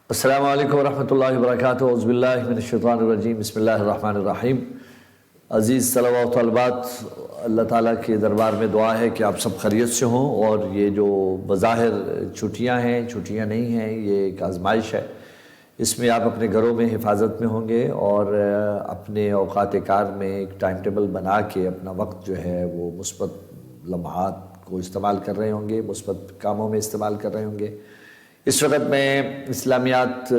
السلام علیکم ورحمۃ اللہ وبرکاتہ۔ اعوذ باللہ من الشیطان الرجیم، بسم اللہ الرحمن الرحیم۔ عزیز طلباء و طالبات، اللہ تعالیٰ کے دربار میں دعا ہے کہ آپ سب خیریت سے ہوں، اور یہ جو بظاہر چھٹیاں ہیں، چھٹیاں نہیں ہیں، یہ ایک آزمائش ہے۔ اس میں آپ اپنے گھروں میں حفاظت میں ہوں گے، اور اپنے اوقات کار میں ایک ٹائم ٹیبل بنا کے اپنا وقت جو ہے وہ مثبت لمحات کو استعمال کر رہے ہوں گے، مثبت کاموں میں استعمال کر رہے ہوں گے۔ اس وقت میں اسلامیات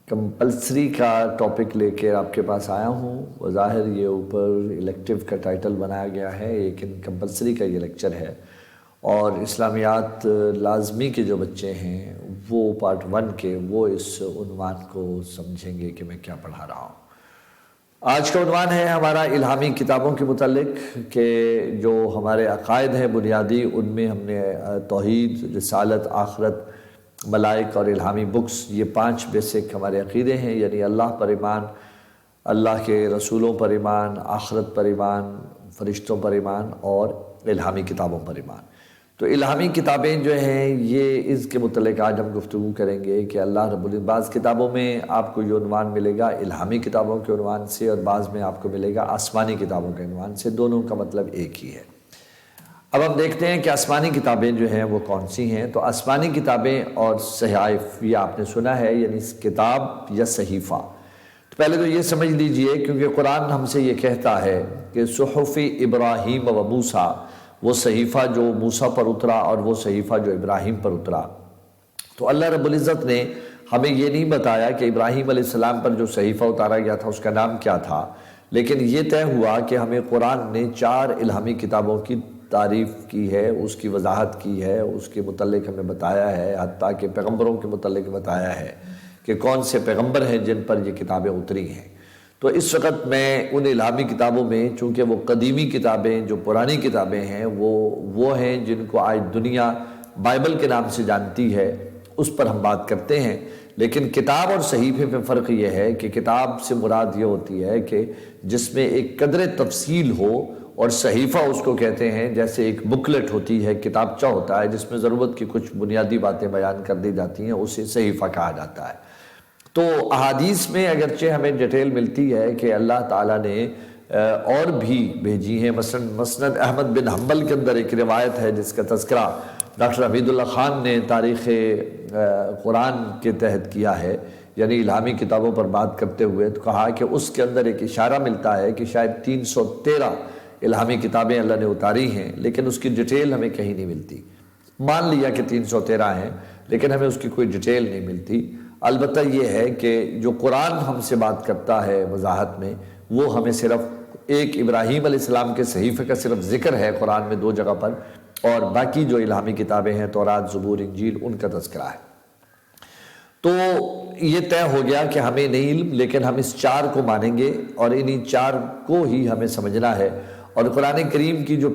کمپلسری کا ٹاپک لے کے آپ کے پاس آیا ہوں۔ بظاہر یہ اوپر الیکٹیو کا ٹائٹل بنایا گیا ہے، لیکن کمپلسری کا یہ لیکچر ہے، اور اسلامیات لازمی کے جو بچے ہیں وہ پارٹ 1 کے وہ اس عنوان کو سمجھیں گے کہ میں کیا پڑھا رہا ہوں۔ آج کا عنوان ہے ہمارا الہامی کتابوں کے متعلق، کہ جو ہمارے عقائد ہیں بنیادی، ان میں ہم نے توحید، رسالت، آخرت، ملائک اور الہامی بکس، یہ 5 بیسک ہمارے عقیدے ہیں، یعنی اللہ پر ایمان، اللہ کے رسولوں پر ایمان، آخرت پر ایمان، فرشتوں پر ایمان، اور الہامی کتابوں پر ایمان۔ تو الہامی کتابیں جو ہیں یہ اس کے متعلق آج ہم گفتگو کریں گے کہ اللہ رب العزت، بعض کتابوں میں آپ کو یہ عنوان ملے گا الہامی کتابوں کے عنوان سے، اور بعض میں آپ کو ملے گا آسمانی کتابوں کے عنوان سے، دونوں کا مطلب ایک ہی ہے۔ اب ہم دیکھتے ہیں کہ آسمانی کتابیں جو ہیں وہ کون سی ہیں۔ تو آسمانی کتابیں اور صحائف، یہ آپ نے سنا ہے، یعنی کتاب یا صحیفہ۔ تو پہلے تو یہ سمجھ لیجئے، کیونکہ قرآن ہم سے یہ کہتا ہے کہ صحف ابراہیم و موسیٰ، وہ صحیفہ جو موسیٰ پر اترا اور وہ صحیفہ جو ابراہیم پر اترا۔ تو اللہ رب العزت نے ہمیں یہ نہیں بتایا کہ ابراہیم علیہ السلام پر جو صحیفہ اتارا گیا تھا اس کا نام کیا تھا، لیکن یہ طے ہوا کہ ہمیں قرآن نے 4 الہامی کتابوں کی تعریف کی ہے، اس کی وضاحت کی ہے، اس کے متعلق ہمیں بتایا ہے، حتیٰ کہ پیغمبروں کے متعلق بتایا ہے کہ کون سے پیغمبر ہیں جن پر یہ کتابیں اتری ہیں۔ تو اس وقت میں ان الہامی کتابوں میں، چونکہ وہ قدیمی کتابیں، جو پرانی کتابیں ہیں، وہ ہیں جن کو آج دنیا بائبل کے نام سے جانتی ہے، اس پر ہم بات کرتے ہیں۔ لیکن کتاب اور صحیفے پہ فرق یہ ہے کہ کتاب سے مراد یہ ہوتی ہے کہ جس میں ایک قدر تفصیل ہو، اور صحیفہ اس کو کہتے ہیں جیسے ایک بکلٹ ہوتی ہے، کتابچہ ہوتا ہے جس میں ضرورت کی کچھ بنیادی باتیں بیان کر دی جاتی ہیں، اسے صحیفہ کہا جاتا ہے۔ تو احادیث میں اگرچہ ہمیں ڈیٹیل ملتی ہے کہ اللہ تعالیٰ نے اور بھی بھیجی ہیں، مثلا مسند احمد بن حنبل کے اندر ایک روایت ہے جس کا تذکرہ ڈاکٹر حمید اللہ خان نے تاریخ قرآن کے تحت کیا ہے، یعنی الہامی کتابوں پر بات کرتے ہوئے، تو کہا کہ اس کے اندر ایک اشارہ ملتا ہے کہ شاید 313 الہامی کتابیں اللہ نے اتاری ہیں، لیکن اس کی ڈیٹیل ہمیں کہیں نہیں ملتی۔ مان لیا کہ 313 ہیں، لیکن ہمیں اس کی کوئی ڈیٹیل نہیں ملتی۔ البتہ یہ ہے کہ جو قرآن ہم سے بات کرتا ہے وضاحت میں، وہ ہمیں صرف ایک ابراہیم علیہ السلام کے صحیفے کا صرف ذکر ہے قرآن میں 2 جگہ پر، اور باقی جو الہامی کتابیں ہیں تورات، زبور، انجیل، ان کا تذکرہ ہے۔ تو یہ طے ہو گیا کہ ہمیں نہیں علم، لیکن ہم اس 4 کو مانیں گے، اور انہی 4 کو ہی ہمیں سمجھنا ہے۔ اور قرآن کریم کی جو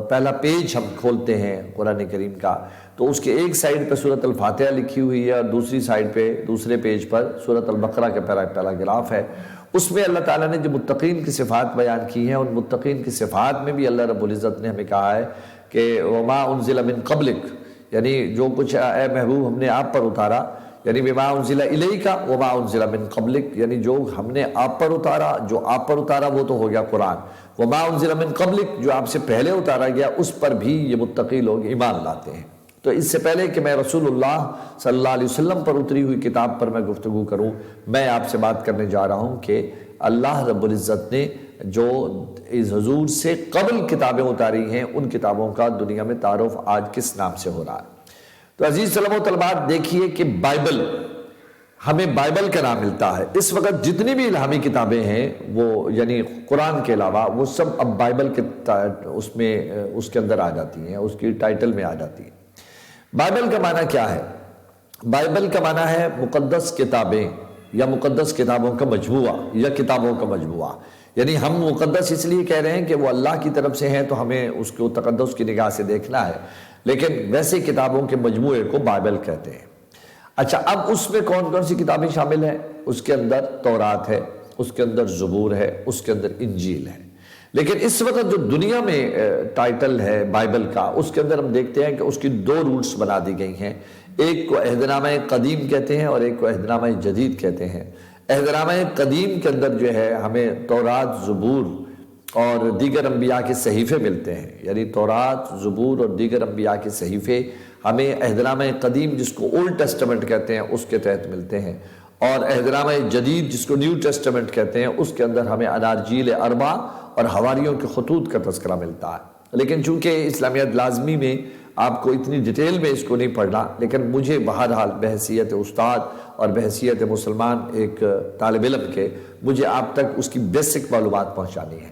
پہلا پیج ہم کھولتے ہیں قرآن کریم کا، تو اس کے ایک سائیڈ پہ سورۃ الفاتحہ لکھی ہوئی ہے، اور دوسری سائیڈ پہ دوسرے پیج پر سورۃ البقرہ کا پہلا گراف ہے۔ اس میں اللہ تعالیٰ نے جو متقین کی صفات بیان کی ہیں، ان متقین کی صفات میں بھی اللہ رب العزت نے ہمیں کہا ہے کہ وما انزل من قبلک، یعنی جو کچھ اے محبوب ہم نے آپ پر اتارا، یعنی وما انزل الیک وما انزل من قبلک، یعنی جو ہم نے آپ پر اتارا، جو آپ پر اتارا وہ تو ہو گیا قرآن، وما انزل من قبلک، جو آپ سے پہلے اتارا گیا اس پر بھی یہ متقی لوگ ایمان لاتے ہیں۔ تو اس سے پہلے کہ میں رسول اللہ صلی اللہ علیہ وسلم پر اتری ہوئی کتاب پر میں گفتگو کروں، میں آپ سے بات کرنے جا رہا ہوں کہ اللہ رب العزت نے جو اس حضور سے قبل کتابیں اتاری ہیں، ان کتابوں کا دنیا میں تعارف آج کس نام سے ہو رہا ہے۔ تو عزیز طلباء و طالبات، دیکھیے کہ بائبل، ہمیں بائبل کا نام ملتا ہے۔ اس وقت جتنی بھی الہامی کتابیں ہیں وہ یعنی قرآن کے علاوہ، وہ سب اب بائبل کے اس کے اندر آ جاتی ہیں، اس کی ٹائٹل میں آ جاتی ہیں۔ بائبل کا معنی کیا ہے؟ بائبل کا معنی ہے مقدس کتابیں، یا مقدس کتابوں کا مجموعہ، یا کتابوں کا مجموعہ۔ یعنی ہم مقدس اس لیے کہہ رہے ہیں کہ وہ اللہ کی طرف سے ہیں، تو ہمیں اس کو تقدس کی نگاہ سے دیکھنا ہے، لیکن ویسے کتابوں کے مجموعے کو بائبل کہتے ہیں۔ اچھا، اب اس میں کون کون سی کتابیں شامل ہیں؟ اس کے اندر تورات ہے، اس کے اندر زبور ہے، اس کے اندر انجیل ہے۔ لیکن اس وقت جو دنیا میں ٹائٹل ہے بائبل کا، اس کے اندر ہم دیکھتے ہیں کہ اس کی دو روٹس بنا دی گئی ہیں، ایک کو عہد نامہ قدیم کہتے ہیں اور ایک کو عہد نامہ جدید کہتے ہیں۔ عہد نامہ قدیم کے اندر جو ہے ہمیں تورات، زبور اور دیگر انبیاء کے صحیفے ملتے ہیں، یعنی تورات، زبور اور دیگر انبیاء کے صحیفے ہمیں عہد نامہ قدیم جس کو اولڈ ٹیسٹمنٹ کہتے ہیں اس کے تحت ملتے ہیں، اور عہد نامہ جدید جس کو نیو ٹیسٹمنٹ کہتے ہیں اس کے اندر ہمیں اناجیل اربع اور حواریوں کے خطوط کا تذکرہ ملتا ہے۔ لیکن چونکہ اسلامیات لازمی میں آپ کو اتنی ڈیٹیل میں اس کو نہیں پڑھنا، لیکن مجھے بہرحال بحیثیت استاد اور بحیثیت مسلمان ایک طالب علم کے مجھے آپ تک اس کی بیسک معلومات پہنچانی ہے۔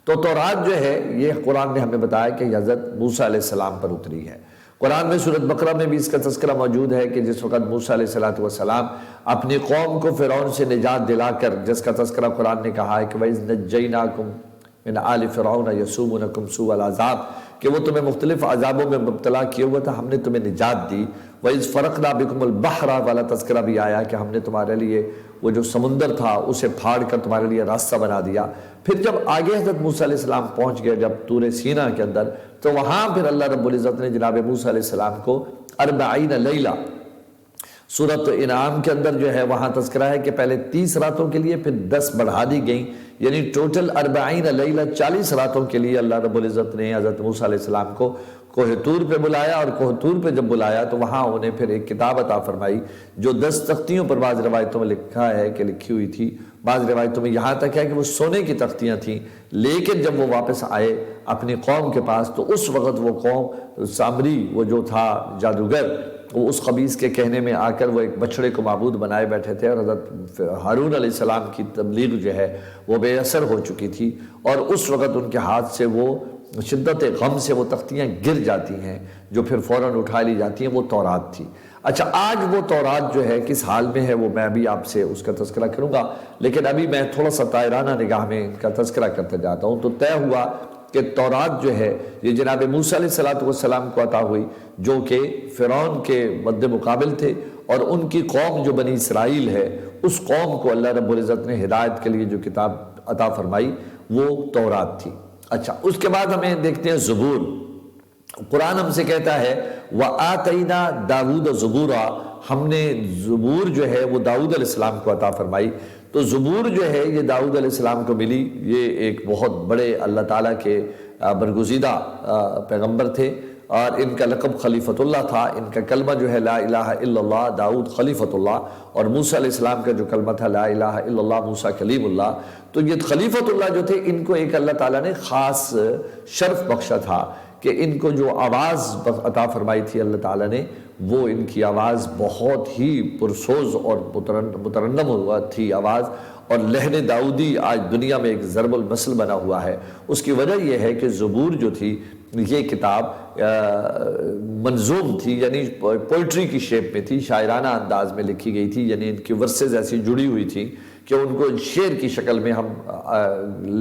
تو تورات جو ہے یہ قرآن نے ہمیں بتایا کہ حضرت موسیٰ علیہ السلام پر اتری ہے۔ قرآن میں سورۃ بقرہ میں بھی اس کا تذکرہ موجود ہے کہ جس وقت موسیٰ علیہ السلام اپنی قوم کو فرعون سے نجات دلا کر، جس کا تذکرہ قرآن نے کہا ہے کہ وَإِذْ نَجَّيْنَاكُمْ مِنْ آلِ فِرْعَوْنَ يَسُومُونَكُمْ سُوءَ الْعَذَابِ، کہ وہ تمہیں مختلف عذابوں میں مبتلا کیے ہوا تھا، ہم نے تمہیں نجات دی۔ وَإِذْ فَرَقْنَا بِكُمُ الْبَحْرَ والا تذکرہ بھی آیا کہ ہم نے تمہارے لیے وہ جو سمندر تھا اسے پھاڑ کر تمہارے لیے راستہ بنا دیا۔ پھر جب آگے حضرت موسیٰ علیہ السلام پہنچ گئے جب طور سینا کے اندر، تو وہاں پھر اللہ رب العزت نے جناب موسیٰ علیہ السلام کو 40 لیلہ، سورۃ انعام کے اندر جو ہے وہاں تذکرہ ہے کہ پہلے 30 راتوں کے لیے پھر 10 بڑھا دی گئیں، یعنی ٹوٹل 40 لیلہ 40 راتوں کے لیے اللہ رب العزت نے حضرت موسیٰ علیہ السلام کو کوہ طور پہ بلایا، اور کوہ طور پہ جب بلایا تو وہاں انہیں پھر ایک کتاب عطا فرمائی جو 10 تختیوں پر بعض روایتوں میں لکھا ہے کہ لکھی ہوئی تھی، بعض روایتوں میں یہاں تک ہے کہ وہ سونے کی تختیاں تھیں، لیکن جب وہ واپس آئے اپنی قوم کے پاس تو اس وقت وہ قوم سامری، وہ جو تھا جادوگر، وہ اس خبیث کے کہنے میں آ کر وہ ایک بچڑے کو معبود بنائے بیٹھے تھے، اور حضرت ہارون علیہ السلام کی تبلیغ جو ہے وہ بے اثر ہو چکی تھی، اور اس وقت ان کے ہاتھ سے وہ شدت غم سے وہ تختیاں گر جاتی ہیں جو پھر فوراً اٹھا لی جاتی ہیں، وہ تورات تھی۔ اچھا، آج وہ تورات جو ہے کس حال میں ہے وہ میں ابھی آپ سے اس کا تذکرہ کروں گا، لیکن ابھی میں تھوڑا سا طائرانہ نگاہ میں ان کا تذکرہ کرتے جاتا ہوں۔ تو طے ہوا کہ تورات جو ہے یہ جناب موسیٰ علیہ السلام کو عطا ہوئی، جو کہ فرعون کے مد مقابل تھے، اور ان کی قوم جو بنی اسرائیل ہے اس قوم کو اللہ رب العزت نے ہدایت کے لیے جو کتاب عطا فرمائی وہ تورات تھی۔ اچھا، اس کے بعد ہمیں دیکھتے ہیں زبور۔ قرآن ہم سے کہتا ہے وَآتَيْنَا دَاوُودَ زُبُورًا، ہم نے زبور جو ہے وہ داؤد علیہ السلام کو عطا فرمائی۔ تو زبور جو ہے یہ داؤد علیہ السلام کو ملی، یہ ایک بہت بڑے اللہ تعالیٰ کے برگزیدہ پیغمبر تھے، اور ان کا لقب خلیفۃ اللہ تھا۔ ان کا کلمہ جو ہے لا الہ الا اللہ داؤد خلیفۃ اللہ، اور موسیٰ علیہ السلام کا جو کلمہ تھا لا الہ الا اللہ موسیٰ کلیم اللہ۔ تو یہ خلیفۃ اللہ جو تھے ان کو ایک اللہ تعالیٰ نے خاص شرف بخشا تھا کہ ان کو جو آواز عطا فرمائی تھی اللہ تعالیٰ نے، وہ ان کی آواز بہت ہی پرسوز اور مترنم ہوا تھی آواز، اور لہن داؤدی آج دنیا میں ایک ضرب المثل بنا ہوا ہے۔ اس کی وجہ یہ ہے کہ زبور جو تھی یہ کتاب منظوم تھی، یعنی پوئٹری کی شیپ میں تھی، شاعرانہ انداز میں لکھی گئی تھی، یعنی ان کی ورسز ایسی جڑی ہوئی تھی کہ ان کو شعر کی شکل میں ہم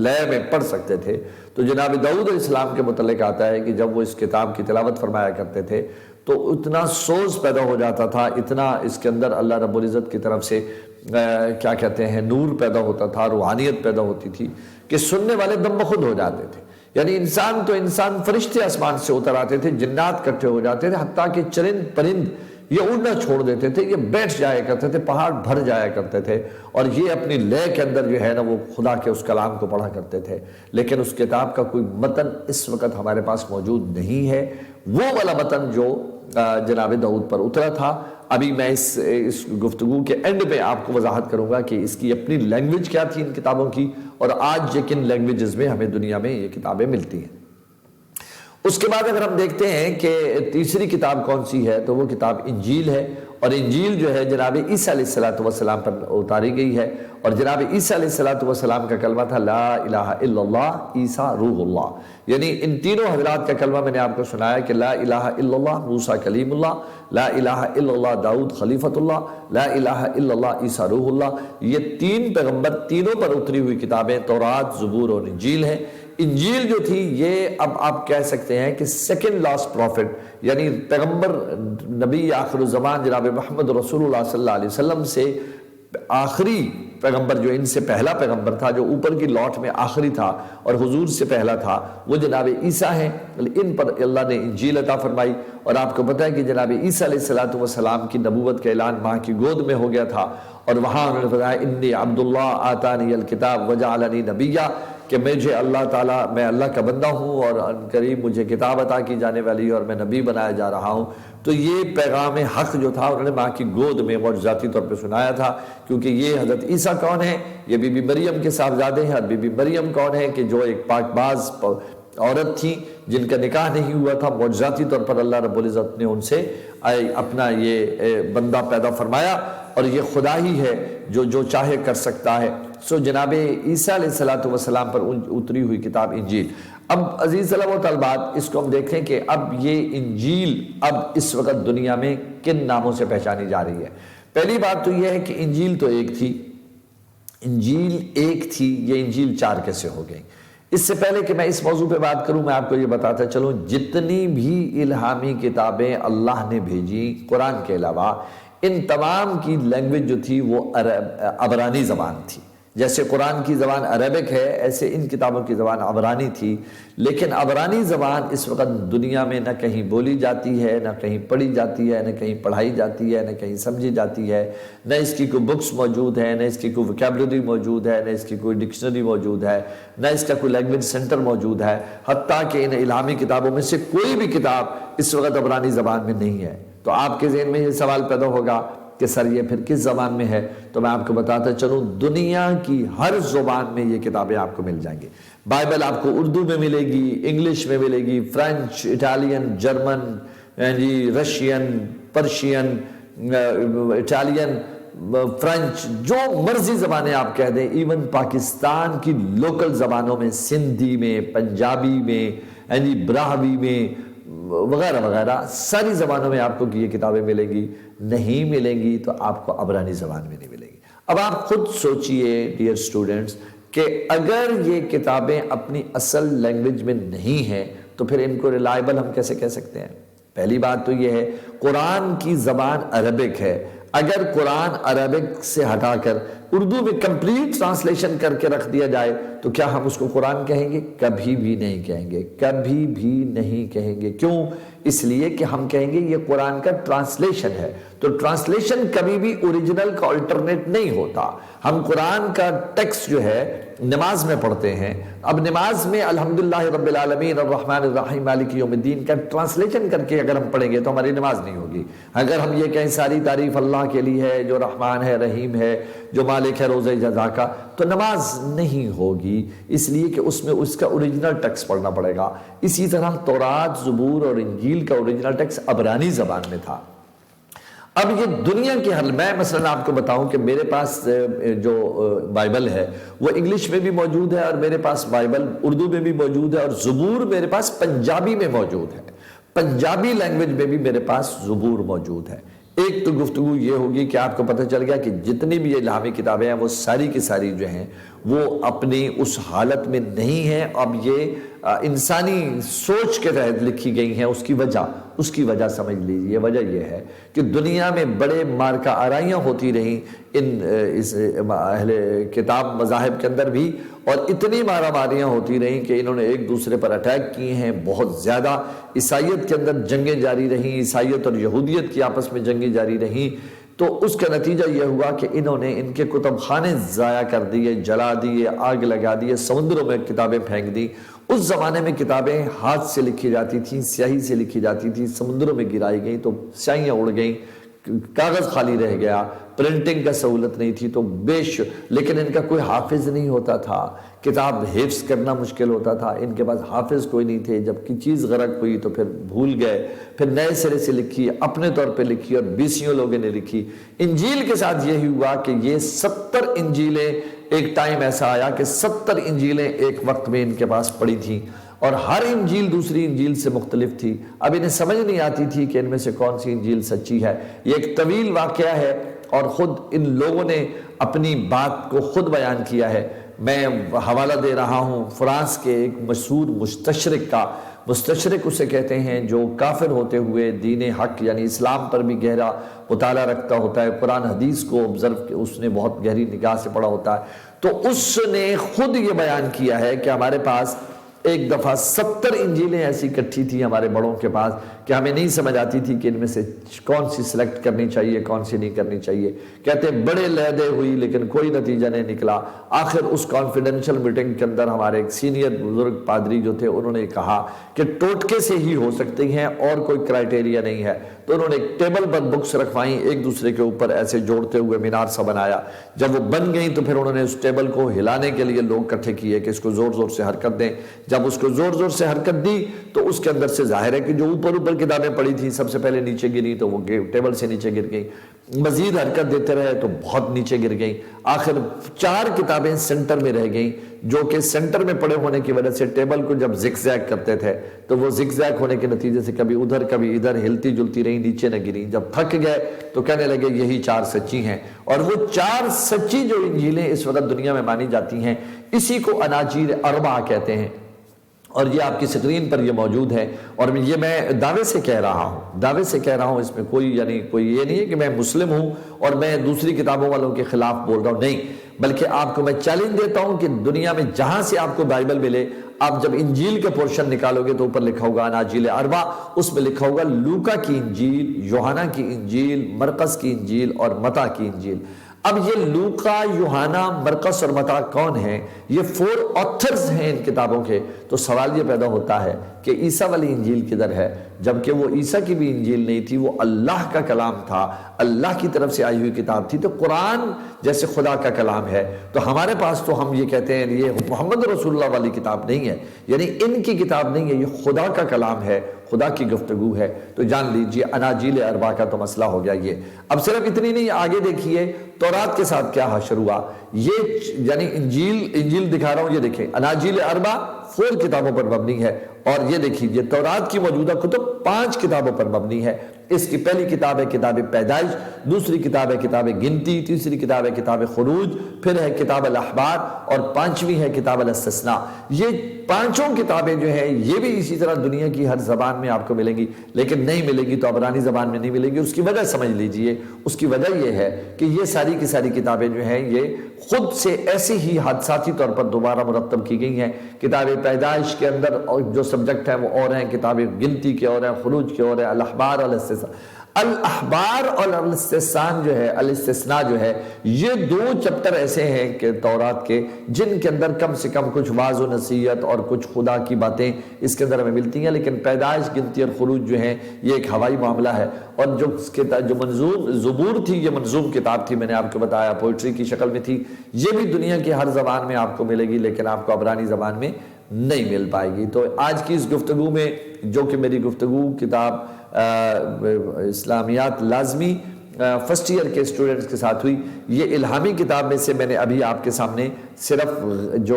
لے میں پڑھ سکتے تھے۔ تو جناب داؤد علیہ السلام کے متعلق آتا ہے کہ جب وہ اس کتاب کی تلاوت فرمایا کرتے تھے تو اتنا سوز پیدا ہو جاتا تھا، اتنا اس کے اندر اللہ رب العزت کی طرف سے کیا کہتے ہیں نور پیدا ہوتا تھا، روحانیت پیدا ہوتی تھی کہ سننے والے دم بخود ہو جاتے تھے۔ یعنی انسان تو انسان، فرشتے آسمان سے اتر آتے تھے، جنات اکٹھے ہو جاتے تھے، حتیٰ کہ چرند پرند یہ اڑنا چھوڑ دیتے تھے، یہ بیٹھ جایا کرتے تھے، پہاڑ بھر جایا کرتے تھے، اور یہ اپنی لے کے اندر جو ہے نا وہ خدا کے اس کلام کو پڑھا کرتے تھے۔ لیکن اس کتاب کا کوئی متن اس وقت ہمارے پاس موجود نہیں ہے، وہ والا متن جو جناب داؤد پر اترا تھا۔ ابھی میں اس گفتگو کے اینڈ میں آپ کو وضاحت کروں گا کہ اس کی اپنی لینگویج کیا تھی ان کتابوں کی، اور آج یہ کن لینگویجز میں ہمیں دنیا میں یہ کتابیں ملتی ہیں۔ اس کے بعد اگر ہم دیکھتے ہیں کہ تیسری کتاب کون سی ہے تو وہ کتاب انجیل ہے، اور انجیل جو ہے جناب عیسیٰ علیہ السلام پر اتاری گئی ہے، اور جناب عیسیٰ علیہ السلام کا کلمہ تھا لا الہ الا اللہ عیسیٰ روح اللہ، یعنی ان تینوں حضرات کا کلمہ میں نے آپ کو سنایا کہ لا الہ الا اللہ موسیٰ کلیم اللہ، لا الہ الا اللہ داؤد خلیفۃ اللہ، لا الہ الا اللہ عیسیٰ روح اللہ۔ یہ تین پیغمبر، تینوں پر اتری ہوئی کتابیں تورات، زبور اور انجیل ہیں۔ انجیل جو تھی یہ اب آپ کہہ سکتے ہیں کہ سیکنڈ لاسٹ پروفٹ، یعنی پیغمبر نبی آخر الزمان جناب محمد رسول اللہ صلی اللہ علیہ وسلم سے آخری پیغمبر جو ان سے پہلا پیغمبر تھا، جو اوپر کی لوٹ میں آخری تھا اور حضور سے پہلا تھا، وہ جناب عیسیٰ ہیں۔ ان پر اللہ نے انجیل عطا فرمائی، اور آپ کو پتہ ہے کہ جناب عیسیٰ علیہ السلام کی نبوت کا اعلان ماں کی گود میں ہو گیا تھا، اور وہاں انہوں نے بتایا انی عبداللہ آتانی الکتاب وجعلنی نبیا، کہ مجھے اللہ تعالیٰ، میں اللہ کا بندہ ہوں اور ان قریب مجھے کتاب عطا کی جانے والی ہے اور میں نبی بنایا جا رہا ہوں۔ تو یہ پیغام حق جو تھا انہوں نے ماں کی گود میں معجزاتی طور پہ سنایا تھا، کیونکہ یہ حضرت عیسیٰ کون ہے؟ یہ بی بی مریم کے صاحبزادے ہیں۔ اور بی بی مریم کون ہے؟ کہ جو ایک پاک باز عورت تھی جن کا نکاح نہیں ہوا تھا، معجزاتی طور پر اللہ رب العزت نے ان سے اپنا یہ بندہ پیدا فرمایا، اور یہ خدا ہی ہے جو چاہے کر سکتا ہے۔ سو جناب عیسیٰ علیہ السلام پر اتری ہوئی کتاب انجیل۔ اب عزیز طلبہ و طالبات، اس کو ہم دیکھیں کہ اب یہ انجیل اب اس وقت دنیا میں کن ناموں سے پہچانی جا رہی ہے۔ پہلی بات تو یہ ہے کہ انجیل تو ایک تھی، انجیل ایک تھی، یہ انجیل 4 کیسے ہو گئی؟ اس سے پہلے کہ میں اس موضوع پہ بات کروں، میں آپ کو یہ بتاتا چلوں، جتنی بھی الہامی کتابیں اللہ نے بھیجی قرآن کے علاوہ، ان تمام کی لینگویج جو تھی وہ عبرانی زبان تھی۔ جیسے قرآن کی زبان عربک ہے، ایسے ان کتابوں کی زبان عبرانی تھی، لیکن عبرانی زبان اس وقت دنیا میں نہ کہیں بولی جاتی ہے، نہ کہیں پڑھی جاتی ہے، نہ کہیں پڑھائی جاتی ہے، نہ کہیں سمجھی جاتی ہے، نہ اس کی کوئی بکس موجود ہے، نہ اس کی کوئی ویکیبلری موجود ہے، نہ اس کی کوئی ڈکشنری موجود ہے، نہ اس کا کوئی لینگویج سینٹر موجود ہے، حتیٰ کہ ان الہامی کتابوں میں سے کوئی بھی کتاب اس وقت عبرانی زبان میں نہیں ہے۔ تو آپ کے ذہن میں یہ سوال پیدا ہوگا کہ سر یہ پھر کس زبان میں ہے؟ تو میں آپ کو بتاتا چلوں، دنیا کی ہر زبان میں یہ کتابیں آپ کو مل جائیں گی۔ بائبل آپ کو اردو میں ملے گی، انگلش میں ملے گی، French, Italian, German, Russian, Persian, Italian, French, جو مرضی زبانیں آپ کہہ دیں، ایون پاکستان کی لوکل زبانوں میں، سندھی میں، پنجابی میں، براہوی میں وغیرہ وغیرہ، ساری زبانوں میں آپ کو یہ کتابیں ملیں گی۔ نہیں ملیں گی تو آپ کو عبرانی زبان میں نہیں ملیں گی۔ اب آپ خود سوچئے ڈیئر اسٹوڈنٹس کہ اگر یہ کتابیں اپنی اصل لینگویج میں نہیں ہیں تو پھر ان کو ریلائبل ہم کیسے کہہ سکتے ہیں؟ پہلی بات تو یہ ہے، قرآن کی زبان عربک ہے، اگر قرآن عربک سے ہٹا کر اردو میں کمپلیٹ ٹرانسلیشن کر کے رکھ دیا جائے تو کیا ہم اس کو قرآن کہیں گے؟ کبھی بھی نہیں کہیں گے، کبھی بھی نہیں کہیں گے۔ کیوں؟ اس لیے کہ ہم کہیں گے یہ قرآن کا ٹرانسلیشن ہے، تو ٹرانسلیشن کبھی بھی اوریجنل کا الٹرنیٹ نہیں ہوتا۔ ہم قرآن کا ٹیکسٹ جو ہے نماز میں پڑھتے ہیں، اب نماز میں الحمدللہ رب العالمین الرحمن الرحیم مالک یوم الدین کا ٹرانسلیشن کر کے اگر ہم پڑھیں گے تو ہماری نماز نہیں ہوگی۔ اگر ہم یہ کہیں ساری تعریف اللہ کے لیے ہے جو رحمان ہے، رحیم ہے، جو مالک ہے روز جزا کا، تو نماز نہیں ہوگی، اس لیے کہ اس میں اس کا اوریجنل ٹیکسٹ پڑھنا پڑے گا۔ اسی طرح تورات، زبور اور انجیل کا اوریجنل ٹیکسٹ عبرانی زبان میں تھا۔ اب یہ دنیا کے حل، میں مثلا آپ کو بتاؤں کہ میرے پاس جو بائبل ہے وہ انگلش میں بھی موجود ہے، اور میرے پاس بائبل اردو میں بھی موجود ہے، اور زبور میرے پاس پنجابی میں موجود ہے، پنجابی لینگویج میں بھی میرے پاس زبور موجود ہے۔ ایک تو گفتگو یہ ہوگی کہ آپ کو پتہ چل گیا کہ جتنی بھی الہامی کتابیں ہیں وہ ساری کی ساری جو ہیں وہ اپنی اس حالت میں نہیں ہیں، اب یہ انسانی سوچ کے تحت لکھی گئی ہیں۔ اس کی وجہ سمجھ لیجیے، وجہ یہ ہے کہ دنیا میں بڑے مارکہ آرائیاں ہوتی رہیں اس اہل کتاب مذاہب کے اندر بھی، اور اتنی مارا ماریاں ہوتی رہیں کہ انہوں نے ایک دوسرے پر اٹیک کیے ہیں بہت زیادہ۔ عیسائیت کے اندر جنگیں جاری رہیں، عیسائیت اور یہودیت کی آپس میں جنگیں جاری رہیں، تو اس کا نتیجہ یہ ہوا کہ انہوں نے ان کے کتب خانے ضائع کر دیے، جلا دیے، آگ لگا دیے، سمندروں میں کتابیں پھینک دی۔ اس زمانے میں کتابیں ہاتھ سے لکھی جاتی تھیں، سیاہی سے لکھی جاتی تھی، سمندروں میں گرائی گئیں تو سیاہیاں اڑ گئیں، کاغذ خالی رہ گیا، پرنٹنگ کا سہولت نہیں تھی، تو لیکن ان کا کوئی حافظ نہیں ہوتا تھا، کتاب حفظ کرنا مشکل ہوتا تھا، ان کے پاس حافظ کوئی نہیں تھے، جب کی چیز غرق ہوئی تو پھر بھول گئے، پھر نئے سرے سے لکھی، اپنے طور پہ لکھی، اور 20 لوگوں نے لکھی۔ انجیل کے ساتھ یہی ہوا کہ یہ 70 انجیلیں، ایک ٹائم ایسا آیا کہ 70 انجیلیں ایک وقت میں ان کے پاس پڑی تھیں، اور ہر انجیل دوسری انجیل سے مختلف تھی۔ اب انہیں سمجھ نہیں آتی تھی کہ ان میں سے کون سی انجیل سچی ہے۔ یہ ایک طویل واقعہ ہے، اور خود ان لوگوں نے اپنی بات کو خود بیان کیا ہے۔ میں حوالہ دے رہا ہوں فرانس کے ایک مشہور مستشرق کا، مستشرق اسے کہتے ہیں جو کافر ہوتے ہوئے دین حق یعنی اسلام پر بھی گہرا مطالعہ رکھتا ہوتا ہے، قرآن حدیث کو آبزرو اس نے بہت گہری نگاہ سے پڑھا ہوتا ہے، تو اس نے خود یہ بیان کیا ہے کہ ہمارے پاس ایک دفعہ 70 انجیلیں ایسی اکٹھی تھی ہمارے بڑوں کے پاس کہ ہمیں نہیں سمجھ آتی تھی کہ ان میں سے کون سی سلیکٹ کرنی چاہیے کون سی نہیں کرنی چاہیے۔ کہتے ہیں بڑے لیدے ہوئی لیکن کوئی نتیجہ نہیں نکلا۔ آخر اس کانفیڈنشل میٹنگ کے اندر ہمارے ایک سینئر بزرگ پادری جو تھے انہوں نے کہا کہ ٹوٹکے سے ہی ہو سکتی ہیں اور کوئی کرائٹیریا نہیں ہے، تو انہوں نے ایک ٹیبل پر بکس رکھوائیں ایک دوسرے کے اوپر ایسے جوڑتے ہوئے مینار سا بنایا۔ جب وہ بن گئیں تو پھر انہوں نے اس ٹیبل کو ہلانے کے لیے لوگ اکٹھے کیے کہ اس کو زور زور سے حرکت دیں۔ جب اس کو زور زور سے حرکت دی تو اس کے اندر سے ظاہر ہے کہ جو اوپر کتابیں پڑی تھیں سب سے پہلے نیچے گری تو وہ ٹیبل سے نیچے گر گئی، مزید حرکت دیتے رہے تو بہت نیچے گر گئیں۔ آخر 4 کتابیں سینٹر میں رہ گئیں جو کہ سینٹر میں پڑے ہونے کی وجہ سے ٹیبل کو جب زگ زیگ کرتے تھے تو وہ زگ زیگ ہونے کے نتیجے سے کبھی ادھر کبھی ادھر ہلتی جلتی رہی، نیچے نہ گری۔ جب تھک گئے تو کہنے لگے یہی 4 سچی ہیں، اور وہ 4 سچی جو انجیلیں اس وقت دنیا میں مانی جاتی ہیں اسی کو اناجیل اربع کہتے ہیں، اور یہ آپ کی سکرین پر یہ موجود ہے۔ اور یہ میں دعوے سے کہہ رہا ہوں، اس میں کوئی یہ نہیں ہے کہ میں مسلم ہوں اور میں دوسری کتابوں والوں کے خلاف بول رہا ہوں، نہیں، بلکہ آپ کو میں چیلنج دیتا ہوں کہ دنیا میں جہاں سے آپ کو بائبل ملے، آپ جب انجیل کا پورشن نکالو گے تو اوپر لکھا ہوگا اناجیل اربع، اس میں لکھا ہوگا لوکا کی انجیل، یوحنا کی انجیل، مرقس کی انجیل اور متی کی انجیل۔ اب یہ لوکا، یوحنا، مرقس اور متی کون ہیں؟ یہ 4 آتھرز ہیں ان کتابوں کے۔ تو سوال یہ پیدا ہوتا ہے کہ عیسیٰ والی انجیل کدھر ہے؟ جبکہ وہ عیسیٰ کی بھی انجیل نہیں تھی، وہ اللہ کا کلام تھا، اللہ کی طرف سے آئی ہوئی کتاب تھی۔ تو قرآن جیسے خدا کا کلام ہے تو ہمارے پاس تو ہم یہ کہتے ہیں یہ محمد رسول اللہ والی کتاب نہیں ہے، یعنی ان کی کتاب نہیں ہے، یہ خدا کا کلام ہے، خدا کی گفتگو ہے۔ تو جان لیجئے اناجیل اربع کا تو مسئلہ ہو گیا یہ۔ اب صرف اتنی نہیں، آگے دیکھیے تورات کے ساتھ کیا حشر ہوا۔ یہ یعنی انجیل دکھا رہا ہوں، یہ دیکھیں اناجیل اربع 4 کتابوں پر مبنی ہے، اور یہ دیکھیے یہ تورات کی موجودہ کتب 5 کتابوں پر مبنی ہے۔ اس کی پہلی کتاب ہے کتاب پیدائش، دوسری کتاب ہے کتاب گنتی، تیسری کتاب ہے کتاب خروج، پھر ہے کتاب الاحبار، اور 5ویں ہے کتاب الاستثناء۔ یہ 5 کتابیں جو ہیں یہ بھی اسی طرح دنیا کی ہر زبان میں آپ کو ملیں گی، لیکن نہیں ملے گی تو عبرانی زبان میں نہیں ملے گی۔ اس کی وجہ سمجھ لیجئے، اس کی وجہ یہ ہے کہ یہ ساری کی ساری کتابیں جو ہیں یہ خود سے ایسے ہی حادثاتی طور پر دوبارہ مرتب کی گئی ہیں۔ کتاب پیدائش کے اندر جو سبجیکٹ ہیں وہ اور ہیں، کتاب گنتی کے اور ہیں، خروج کے اور ہیں، الاحبار اور الاحبار اور الاستثناء جو ہے یہ 2 چپٹر ایسے ہیں کہ تورات کے جن کے اندر کم سے کم کچھ واعظ و نصیحت اور کچھ خدا کی باتیں اس کے اندر ہمیں ملتی ہیں، لیکن پیدائش، گنتی اور خروج جو ہیں یہ ایک ہوائی معاملہ ہے۔ اور جو منظوم زبور تھی یہ منظوم کتاب تھی، میں نے آپ کو بتایا پوئٹری کی شکل میں تھی، یہ بھی دنیا کی ہر زبان میں آپ کو ملے گی لیکن آپ کو عبرانی زبان میں نہیں مل پائے گی۔ تو آج کی اس گفتگو میں جو کہ میری گفتگو کتاب اسلامیات لازمی فرسٹ ایئر کے اسٹوڈنٹس کے ساتھ ہوئی، یہ الہامی کتاب میں سے میں نے ابھی آپ کے سامنے صرف جو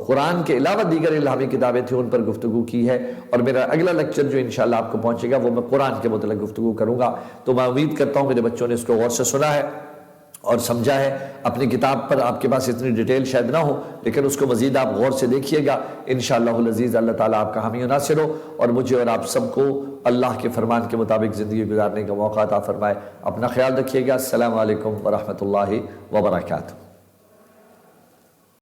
قرآن کے علاوہ دیگر الہامی کتابیں تھیں ان پر گفتگو کی ہے، اور میرا اگلا لیکچر جو انشاءاللہ آپ کو پہنچے گا وہ میں قرآن کے متعلق گفتگو کروں گا۔ تو میں امید کرتا ہوں میرے بچوں نے اس کو غور سے سنا ہے اور سمجھا ہے۔ اپنی کتاب پر آپ کے پاس اتنی ڈیٹیل شاید نہ ہو لیکن اس کو مزید آپ غور سے دیکھیے گا، انشاءاللہ العزیز اللہ تعالیٰ آپ کا حامی و ناصر ہو، اور مجھے اور آپ سب کو اللہ کے فرمان کے مطابق زندگی گزارنے کا موقع عطا فرمائے۔ اپنا خیال رکھیے گا۔ السلام علیکم ورحمۃ اللہ وبرکاتہ۔